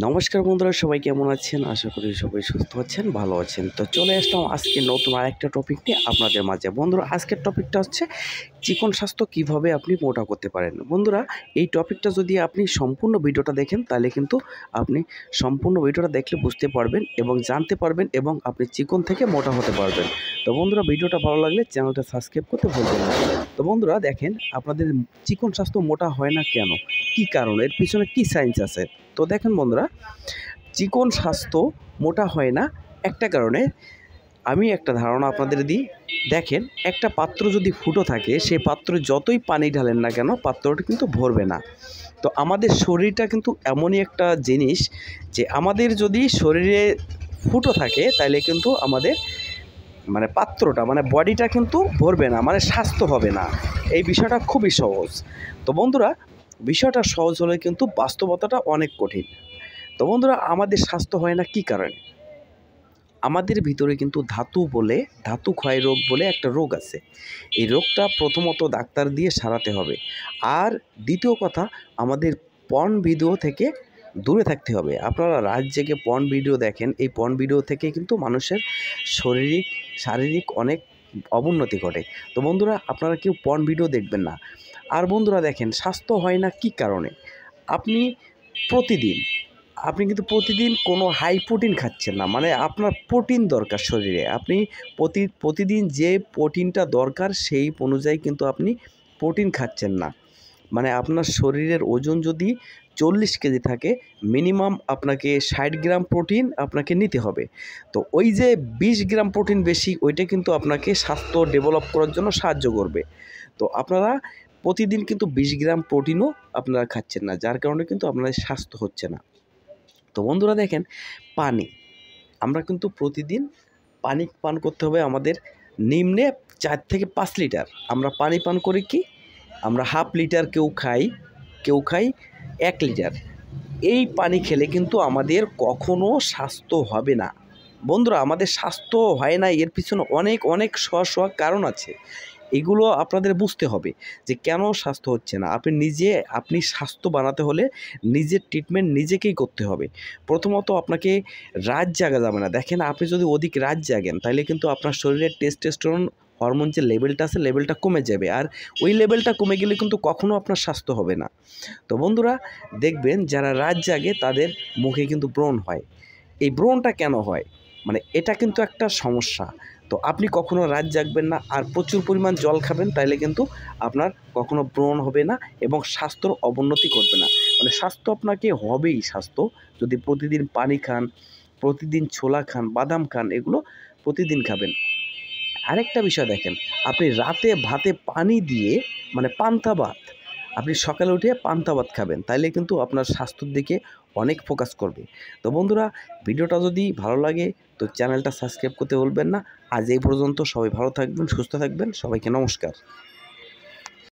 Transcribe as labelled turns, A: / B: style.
A: নমস্কার বন্ধুরা, সবাই কেমন আছেন? আশা করি সবাই সুস্থ আছেন, ভালো আছেন। তো চলে আসলাম আজকে নতুন আরেকটা টপিক নিয়ে আপনাদের মাঝে। বন্ধুরা, আজকের টপিকটা হচ্ছে চিকন স্বাস্থ্য কীভাবে আপনি মোটা করতে পারেন। বন্ধুরা, এই টপিকটা যদি আপনি সম্পূর্ণ ভিডিওটা দেখেন তাহলে কিন্তু আপনি সম্পূর্ণ ভিডিওটা দেখলে বুঝতে পারবেন এবং জানতে পারবেন এবং আপনি চিকন থেকে মোটা হতে পারবেন। তো বন্ধুরা, ভিডিওটা ভালো লাগলে চ্যানেলটা সাবস্ক্রাইব করতে ভুলবেন না। তো বন্ধুরা দেখেন, আপনাদের চিকন স্বাস্থ্য মোটা হয় না কেন? কী কারণ? এর পিছনে কী সায়েন্স আছে? তো দেখেন বন্ধুরা, চিকন স্বাস্থ্য মোটা হয় না একটা কারণে। আমি একটা ধারণা আপনাদের দিই। দেখেন, একটা পাত্র যদি ফুটো থাকে, সেই পাত্রে যতই পানি ঢালেন না কেন পাত্রটা কিন্তু ভরবে না। তো আমাদের শরীরটা কিন্তু এমনই একটা জিনিস যে আমাদের যদি শরীরে ফুটো থাকে তাহলে কিন্তু আমাদের পাত্রটা বডিটা কিন্তু ভরবে না, স্বাস্থ্য হবে না। এই বিষয়টা খুবই সহজ। তো বন্ধুরা, বিষয়টা সহজ হলে কিন্তু বাস্তবতাটা অনেক কঠিন। তো বন্ধুরা, আমাদের স্বাস্থ্য হয় না কী কারণে? আমাদের ভিতরে কিন্তু ধাতু ক্ষয় রোগ বলে একটা রোগ আছে। এই রোগটা প্রথমত ডাক্তার দিয়ে সারাতে হবে। আর দ্বিতীয় কথা, আমাদের পর্ন ভিডিও থেকে দূরে থাকতে হবে। আপনারা রাত জেগে পর্ন ভিডিও দেখেন, এই পর্ন ভিডিও থেকে কিন্তু মানুষের শারীরিক অনেক অবনতি ঘটে। তো বন্ধুরা, আপনারা কেউ পর্ন ভিডিও দেখবেন না। আর বন্ধুরা দেখেন, স্বাস্থ্য হয় না কী কারণে? আপনি প্রতিদিন আপনি কিন্তু প্রতিদিন কোনো হাই প্রোটিন খাচ্ছেন না। আপনার প্রোটিন দরকার শরীরে। আপনি প্রতিদিন যে প্রোটিনটা দরকার সেই অনুযায়ী কিন্তু আপনি প্রোটিন খাচ্ছেন না। আপনার শরীরের ওজন যদি 40 কেজি থাকে, মিনিমাম আপনাকে 60 গ্রাম প্রোটিন আপনাকে নিতে হবে। তো ওই যে 20 গ্রাম প্রোটিন বেশি, ওইটা কিন্তু আপনাকে স্বাস্থ্য ডেভেলপ করার জন্য সাহায্য করবে। তো আপনারা প্রতিদিন কিন্তু 20 গ্রাম প্রোটিনও আপনারা খাচ্ছেন না, যার কারণে কিন্তু আপনাদের স্বাস্থ্য হচ্ছে না। তো বন্ধুরা দেখেন, পানি, আমরা কিন্তু প্রতিদিন পানি পান করতে হবে আমাদের নিম্নে 4 থেকে 5 লিটার। আমরা পানি পান করি কি? আমরা হাফ লিটার, কেউ খাই 1 লিটার। এই পানি খেলে কিন্তু আমাদের কখনো স্বাস্থ্য হবে না। বন্ধুরা, আমাদের স্বাস্থ্য হয় না, এর পিছনে অনেক কারণ আছে। এগুলো আপনাদের বুঝতে হবে যে কেন স্বাস্থ্য হচ্ছে না। আপনি স্বাস্থ্য বানাতে হলে নিজের ট্রিটমেন্ট নিজেকেই করতে হবে। প্রথমত আপনাকে রাত জাগা যাবে না। দেখেন, আপনি যদি অধিক রাত জাগেন তাহলে কিন্তু আপনার শরীরে টেস্টোস্টেরন হরমোন যে লেভেলটা আছে, লেভেলটা কমে যাবে। আর ওই লেভেলটা কমে গেলে কিন্তু কখনো আপনার স্বাস্থ্য হবে না। তো বন্ধুরা দেখবেন, যারা রাত জাগে তাদের মুখে কিন্তু ব্রণ হয়। এই ব্রণটা কেন হয়? এটা কিন্তু একটা সমস্যা। তো আপনি কখনো রাত জাগবেন না আর প্রচুর পরিমাণ জল খাবেন, তাইলে কিন্তু আপনার কখনো ব্রণ হবে না এবং স্বাস্থ্যর অবনতি করবে না। স্বাস্থ্য আপনাকে হবেই। স্বাস্থ্য যদি প্রতিদিন পানি খান, প্রতিদিন ছোলা খান, বাদাম খান, এগুলো প্রতিদিন খাবেন। আরেকটা বিষয় দেখেন, আপনি রাতে ভাতে পানি দিয়ে পান্তা ভাত, আপনি সকালে উঠে পান্তা ভাত খাবেন, তাইলে কিন্তু আপনার স্বাস্থ্যের দিকে অনেক ফোকাস করবে। তো বন্ধুরা, ভিডিওটা যদি ভালো লাগে তো চ্যানেলটা সাবস্ক্রাইব করতে ভুলবেন না। আজ এই পর্যন্ত। সবাই ভালো থাকবেন, সুস্থ থাকবেন। সবাইকে নমস্কার।